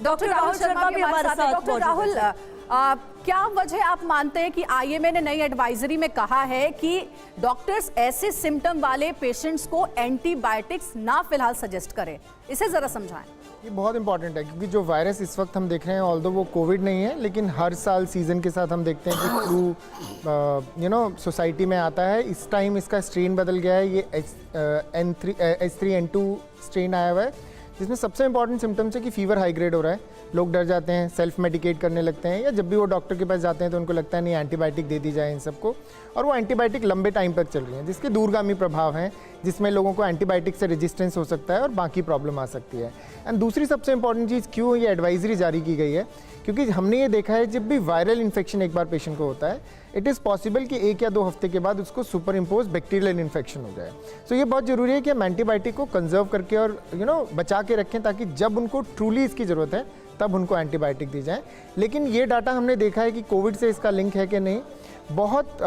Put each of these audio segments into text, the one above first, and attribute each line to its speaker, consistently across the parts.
Speaker 1: Doctor Rahul Sharma भी हमारे साथ।
Speaker 2: डॉक्टर राहुल, क्या वजह आप मानते हैं कि आईएमए ने नई एडवाइजरी में कहा है कि डॉक्टर्स ऐसे सिम्टम वाले पेशेंट्स को एंटीबायोटिक्स ना फिलहाल सजेस्ट करें? इसे जरा समझाएं।
Speaker 3: ये बहुत इंपॉर्टेंट है क्योंकि जो वायरस इस वक्त हम देख रहे हैं, ऑल्दो वो कोविड नहीं है, लेकिन हर साल सीजन के साथ हम देखते हैं कि फ्लू सोसाइटी में आता है। इस टाइम इसका स्ट्रेन बदल गया है, ये H3N2 स्ट्रेन आया हुआ है, जिसमें सबसे इंपॉर्टेंट सिम्टम्स है कि फीवर हाई ग्रेड हो रहा है, लोग डर जाते हैं, सेल्फ मेडिकेट करने लगते हैं, या जब भी वो डॉक्टर के पास जाते हैं तो उनको लगता है नहीं एंटीबायोटिक दे दी जाए इन सबको, और वो एंटीबायोटिक लंबे टाइम तक चल रही हैं, जिसके दूरगामी प्रभाव हैं, जिसमें लोगों को एंटीबायोटिक से रेजिस्टेंस हो सकता है और बाकी प्रॉब्लम आ सकती है। एंड दूसरी सबसे इंपॉर्टेंट चीज़ क्यों ये एडवाइजरी जारी की गई है, क्योंकि हमने ये देखा है जब भी वायरल इन्फेक्शन एक बार पेशेंट को होता है, इट इज़ पॉसिबल कि 1 या 2 हफ्ते के बाद उसको सुपर इम्पोज बैक्टीरियल इन्फेक्शन हो जाए। सो ये बहुत ज़रूरी है कि हम एंटीबायोटिक को कंजर्व करके और बचा के रखें, ताकि जब उनको ट्रूली इसकी ज़रूरत है तब उनको एंटीबायोटिक दी जाए। लेकिन ये डाटा हमने देखा है कि कोविड से इसका लिंक है कि नहीं। बहुत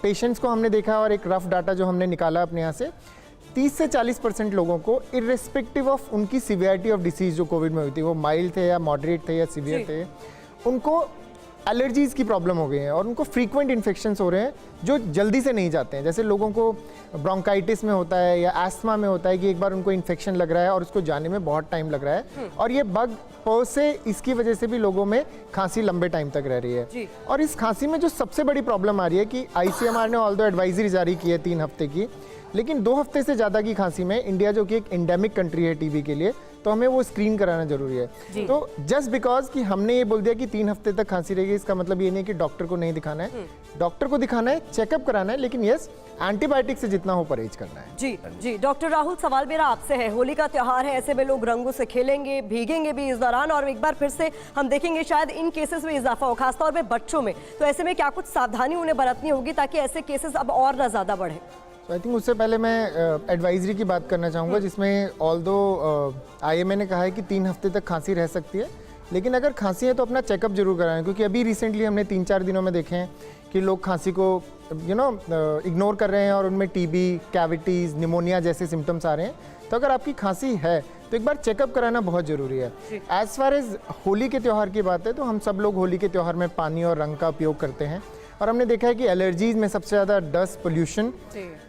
Speaker 3: पेशेंट्स को हमने देखा, और एक रफ डाटा जो हमने निकाला अपने यहाँ से, 30 से 40% लोगों को इर्रेस्पेक्टिव ऑफ उनकी सीवियरिटी ऑफ डिसीज़ जो कोविड में हुई थी, वो माइल्ड थे या मॉडरेट थे या सीवियर थे, उनको एलर्जीज़ की प्रॉब्लम हो गई है और उनको फ्रीक्वेंट इन्फेक्शंस हो रहे हैं जो जल्दी से नहीं जाते हैं। जैसे लोगों को ब्रोंकाइटिस में होता है या एस्थमा में होता है कि एक बार उनको इन्फेक्शन लग रहा है और उसको जाने में बहुत टाइम लग रहा है, और ये बग पर से इसकी वजह से भी लोगों में खांसी लंबे टाइम तक रह रही है। और इस खांसी में जो सबसे बड़ी प्रॉब्लम आ रही है कि ICMR ने ऑल्दो एडवाइजरी जारी की है 3 हफ्ते की, लेकिन 2 हफ्ते से ज़्यादा की खांसी में इंडिया जो कि एक एंडेमिक कंट्री है टीबी के लिए, तो हमें वो स्क्रीन कराना जरूरी है। तो जस्ट बिकॉज कि हमने ये बोल दिया कि 3 हफ्ते तक खांसी रहेगी, इसका मतलब ये नहीं कि डॉक्टर को नहीं दिखाना है, डॉक्टर को दिखाना है, चेकअप कराना है, लेकिन यस एंटीबायोटिक से जितना हो परहेज करना है।
Speaker 1: जी जी डॉक्टर राहुल, सवाल मेरा आपसे है, होली का त्योहार है, ऐसे में लोग रंगों से खेलेंगे, भीगेंगे भी इस दौरान, और एक बार फिर से हम देखेंगे शायद इन केसेस में इजाफा हो, खासतौर पे बच्चों में। तो ऐसे में क्या कुछ सावधानी उन्हें बरतनी होगी ताकि ऐसे केसेस अब और ना ज़्यादा बढ़े?
Speaker 3: आई थिंक उससे पहले मैं एडवाइजरी की बात करना चाहूँगा, जिसमें ऑल्दो IMA ने कहा है कि 3 हफ्ते तक खांसी रह सकती है, लेकिन अगर खांसी है तो अपना चेकअप जरूर कराएं, क्योंकि अभी रिसेंटली हमने 3-4 दिनों में देखे हैं कि लोग खांसी को इग्नोर कर रहे हैं और उनमें टीबी, कैविटीज़, निमोनिया जैसे सिम्टम्स आ रहे हैं। तो अगर आपकी खांसी है तो एक बार चेकअप कराना बहुत ज़रूरी है। एज़ फार एज होली के त्यौहार की बात है, तो हम सब लोग होली के त्यौहार में पानी और रंग का उपयोग करते हैं, और हमने देखा है कि एलर्जीज में सबसे ज़्यादा डस्ट, पोल्यूशन,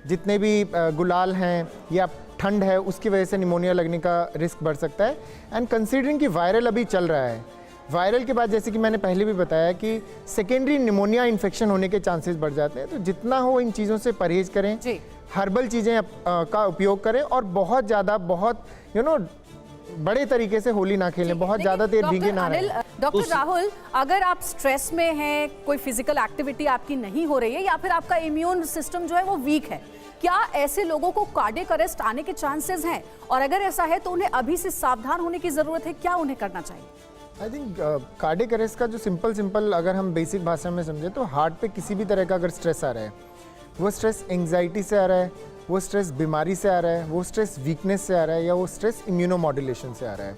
Speaker 3: जितने भी गुलाल हैं या ठंड है, उसकी वजह से निमोनिया लगने का रिस्क बढ़ सकता है। एंड कंसीडरिंग कि वायरल अभी चल रहा है, वायरल के बाद जैसे कि मैंने पहले भी बताया कि सेकेंडरी निमोनिया इन्फेक्शन होने के चांसेस बढ़ जाते हैं। तो जितना हो इन चीज़ों से परहेज करें, हर्बल चीज़ें का उपयोग करें, और बहुत ज़्यादा बड़े तरीके से होली ना खेलें, बहुत ज़्यादा देर भीगे ना रहें।
Speaker 2: डॉक्टर राहुल, अगर आप स्ट्रेस में हैं, कोई फिजिकल एक्टिविटी आपकी नहीं हो रही है, या फिर आपका इम्यून सिस्टम जो है वो वीक है, क्या ऐसे लोगों को कार्डियक अरेस्ट आने के चांसेस हैं? और अगर ऐसा है तो उन्हें अभी से सावधान होने की जरूरत है, क्या उन्हें करना चाहिए?
Speaker 3: आई थिंक कार्डियक अरेस्ट का जो सिंपल अगर हम बेसिक भाषा में समझे, तो हार्ट पे किसी भी तरह का अगर स्ट्रेस आ रहा है, वो स्ट्रेस एंग्जाइटी से आ रहा है, वो स्ट्रेस बीमारी से आ रहा है, वो स्ट्रेस वीकनेस से आ रहा है, या वो स्ट्रेस इम्यूनोमॉड्यूलेशन से आ रहा है।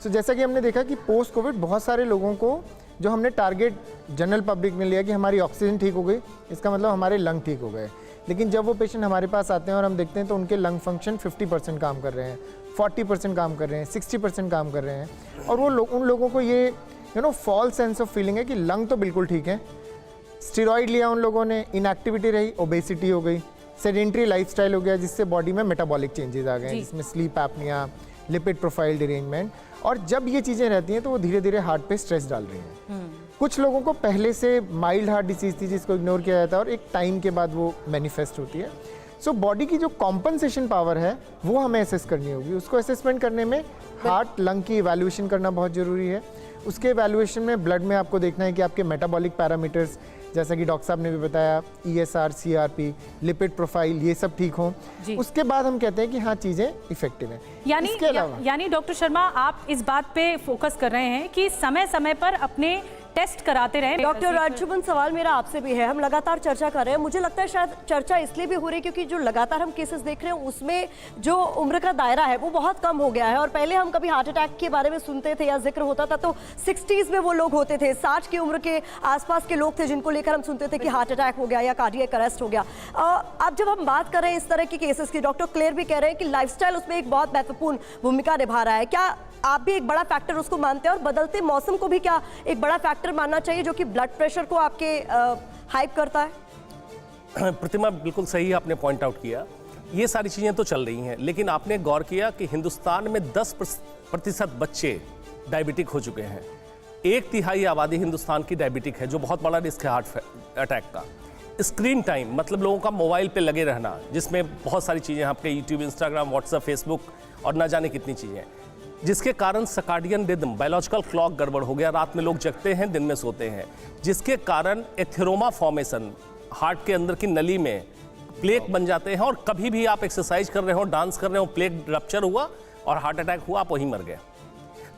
Speaker 3: सो जैसा कि हमने देखा कि पोस्ट कोविड बहुत सारे लोगों को जो हमने टारगेट जनरल पब्लिक में लिया कि हमारी ऑक्सीजन ठीक हो गई, इसका मतलब हमारे लंग ठीक हो गए, लेकिन जब वो पेशेंट हमारे पास आते हैं और हम देखते हैं तो उनके लंग फंक्शन 50% काम कर रहे हैं, 40% काम कर रहे हैं, 60% काम कर रहे हैं, और वो उन लोगों को ये फॉल्स सेंस ऑफ फीलिंग है कि लंग तो बिल्कुल ठीक है। स्टेरॉइड लिया उन लोगों ने, इनएक्टिविटी रही, ओबेसिटी हो गई, सेडेंट्री लाइफस्टाइल हो गया, जिससे बॉडी में मेटाबॉलिक चेंजेस आ गए, जिसमें sleep apnoea, lipid profile derangement, और जब ये चीज़ें रहती हैं तो वो धीरे धीरे हार्ट पे स्ट्रेस डाल रही हैं। कुछ लोगों को पहले से माइल्ड हार्ट डिसीज थी जिसको इग्नोर किया जाता है, और एक टाइम के बाद वो मैनिफेस्ट होती है। सो बॉडी की जो कॉम्पनसेशन पावर है वो हमें असेस करनी होगी। उसको असेसमेंट करने में हार्ट लंग की इवैल्यूएशन करना बहुत ज़रूरी है। उसके इवैल्यूएशन में ब्लड में आपको देखना है कि आपके मेटाबॉलिक पैरामीटर्स, जैसा कि डॉक्टर साहब ने भी बताया, ESR, CRP, लिपिड प्रोफाइल, ये सब ठीक हों, उसके बाद हम कहते हैं कि हाँ चीज़ें इफेक्टिव हैं।
Speaker 4: यानी डॉक्टर शर्मा, आप इस बात पे फोकस कर रहे हैं कि समय समय पर अपने टेस्ट कराते रहें।
Speaker 1: डॉक्टर राजशुभन, सवाल मेरा आपसे भी है, हम लगातार चर्चा कर रहे हैं, मुझे लगता है शायद चर्चा इसलिए भी हो रही है क्योंकि जो लगातार हम केसेस देख रहे हैं उसमें जो उम्र का दायरा है वो बहुत कम हो गया है। और पहले हम कभी हार्ट अटैक के बारे में सुनते थे या जिक्र होता था तो 60s में वो लोग होते थे, 60 की उम्र के आसपास के लोग थे जिनको लेकर हम सुनते थे कि हार्ट अटैक हो गया या कार्डियक अरेस्ट हो गया। अब जब हम बात कर रहे हैं इस तरह के केसेस की, डॉक्टर क्लेयर भी कह रहे हैं कि लाइफस्टाइल उसमें एक बहुत महत्वपूर्ण भूमिका निभा रहा है। क्या आप भी एक बड़ा फैक्टर उसको मानते हैं, और बदलते मौसम को भी क्या एक बड़ा फैक्टर मानना चाहिए जो कि ब्लड प्रेशर को आपके हाइप करता है?
Speaker 5: प्रतिमा, बिल्कुल सही आपने पॉइंट आउट किया। ये सारी चीज़ें तो चल रही हैं, लेकिन आपने गौर किया कि हिंदुस्तान में 10% बच्चे डायबिटिक हो चुके हैं। 1/3 आबादी हिंदुस्तान की डायबिटिक है, जो बहुत बड़ा रिस्क है हार्ट अटैक का। स्क्रीन टाइम मतलब लोगों का मोबाइल पे लगे रहना, जिसमें बहुत सारी चीज़ें आपके यूट्यूब, इंस्टाग्राम, व्हाट्सएप, फेसबुक और ना जाने कितनी चीज़ें, जिसके कारण सर्काडियन रिदम, बायोलॉजिकल क्लॉक गड़बड़ हो गया। रात में लोग जगते हैं, दिन में सोते हैं, जिसके कारण एथेरोमा फॉर्मेशन, हार्ट के अंदर की नली में प्लेक बन जाते हैं। और कभी भी आप एक्सरसाइज कर रहे हो, डांस कर रहे हो, प्लेक रप्चर हुआ और हार्ट अटैक हुआ, आप वहीं मर गए।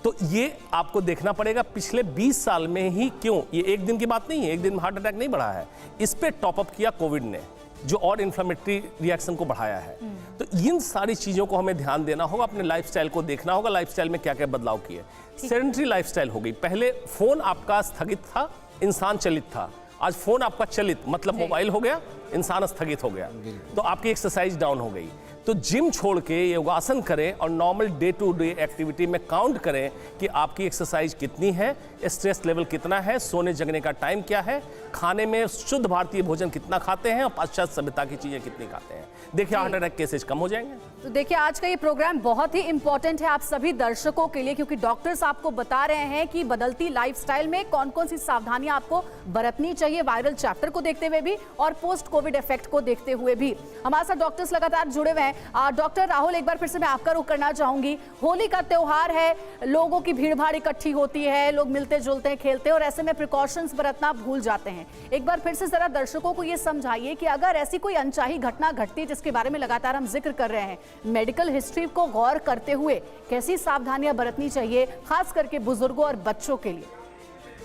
Speaker 5: तो ये आपको देखना पड़ेगा पिछले 20 साल में ही क्यों। ये एक दिन की बात नहीं है, एक दिन में हार्ट अटैक नहीं बढ़ा है। इस पे टॉपअप किया कोविड ने, जो और इन्फ्लेमेटरी रिएक्शन को बढ़ाया है। तो इन सारी चीज़ों को हमें ध्यान देना होगा, अपने लाइफस्टाइल को देखना होगा, लाइफस्टाइल में क्या क्या बदलाव किए। सेडेंटरी लाइफस्टाइल हो गई। पहले फोन आपका स्थगित था, इंसान चलित था। आज फोन आपका चलित मतलब मोबाइल हो गया, इंसान स्थगित हो गया, तो आपकी एक्सरसाइज डाउन हो गई। तो जिम छोड़ के योगासन करें और normal day to day activity में काउंट करें कि आपकी एक्सरसाइज कितनी है, स्ट्रेस लेवल कितना है, सोने जगने का टाइम क्या है, खाने में शुद्ध भारतीय भोजन कितना खाते हैं और पाश्चात्य सभ्यता की चीज़ें कितनी खाते हैं। देखिए हार्ट अटैक केसेज कम हो जाएंगे।
Speaker 2: तो देखिए आज का ये प्रोग्राम बहुत ही इंपॉर्टेंट है आप सभी दर्शकों के लिए, क्योंकि डॉक्टर्स आपको बता रहे हैं कि बदलती लाइफस्टाइल में कौन कौन सी सावधानियां आपको बरतनी चाहिए, वायरल चैप्टर को देखते हुए भी और पोस्ट कोविड इफेक्ट को देखते हुए भी। हमारे साथ डॉक्टर्स लगातार जुड़े हुए हैं। डॉक्टर राहुल, एक बार फिर से मैं आपका रुख करना चाहूंगी। होली का त्योहार है, लोगों की भीड़ भाड़ इकट्ठी होती है, लोग मिलते जुलते हैं, खेलते हैं और ऐसे में प्रिकॉशंस बरतना भूल जाते हैं। एक बार फिर से जरा दर्शकों को ये समझाइए कि अगर ऐसी कोई अनचाही घटना घटती है जिसके बारे में लगातार हम जिक्र कर रहे हैं, मेडिकल हिस्ट्री को गौर करते हुए कैसी सावधानियां बरतनी चाहिए, खास करके बुजुर्गों और बच्चों के लिए?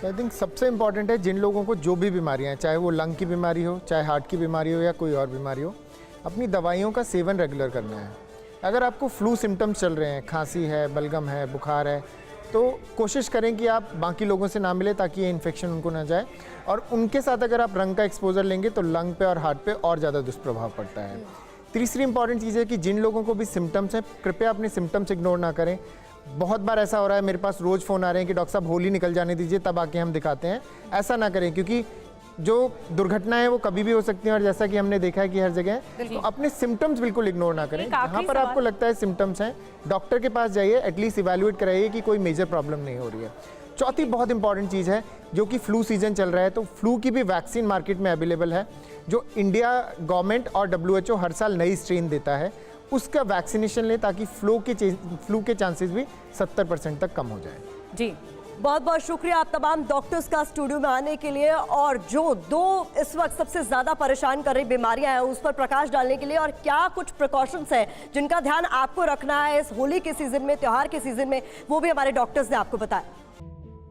Speaker 3: आई थिंक सबसे इंपॉर्टेंट है जिन लोगों को जो भी बीमारियां हैं, चाहे वो लंग की बीमारी हो, चाहे हार्ट की बीमारी हो या कोई और बीमारी हो, अपनी दवाइयों का सेवन रेगुलर करना है। अगर आपको फ्लू सिम्टम्स चल रहे हैं, खांसी है, बलगम है, बुखार है, तो कोशिश करें कि आप बाकी लोगों से ना मिले ताकि ये इन्फेक्शन उनको ना जाए। और उनके साथ अगर आप रंग का एक्सपोजर लेंगे तो लंग पे और हार्ट पे और ज़्यादा दुष्प्रभाव पड़ता है। तीसरी इंपॉर्टेंट चीज़ है कि जिन लोगों को भी सिम्टम्स हैं, कृपया अपने सिम्टम्स इग्नोर ना करें। बहुत बार ऐसा हो रहा है, मेरे पास रोज़ फ़ोन आ रहे हैं कि डॉक्टर साहब होली निकल जाने दीजिए तब आके हम दिखाते हैं। ऐसा ना करें, क्योंकि जो दुर्घटनाएं हैं वो कभी भी हो सकती हैं और जैसा कि हमने देखा है कि हर जगह, तो अपने सिम्टम्स बिल्कुल इग्नोर ना करें। जहाँ पर आपको लगता है सिम्टम्स हैं, डॉक्टर के पास जाइए, एटलीस्ट इवैल्यूएट कराइए कि कोई मेजर प्रॉब्लम नहीं हो रही है। चौथी बहुत इंपॉर्टेंट चीज़ है, जो कि फ्लू सीजन चल रहा है, तो फ्लू की भी वैक्सीन मार्केट में अवेलेबल है, जो इंडिया गवर्नमेंट और WHO हर साल नई स्ट्रेन देता है, उसका वैक्सीनेशन लें ताकि फ्लू के चांसेस भी 70% तक कम हो जाए।
Speaker 2: जी
Speaker 1: बहुत बहुत शुक्रिया आप तमाम डॉक्टर्स का स्टूडियो में आने के लिए, और जो दो इस वक्त सबसे ज़्यादा परेशान कर रही बीमारियां हैं उस पर प्रकाश डालने के लिए, और क्या कुछ प्रिकॉशंस हैं जिनका ध्यान आपको रखना है इस होली के सीज़न में, त्यौहार के सीज़न में, वो भी हमारे डॉक्टर्स ने आपको बताया।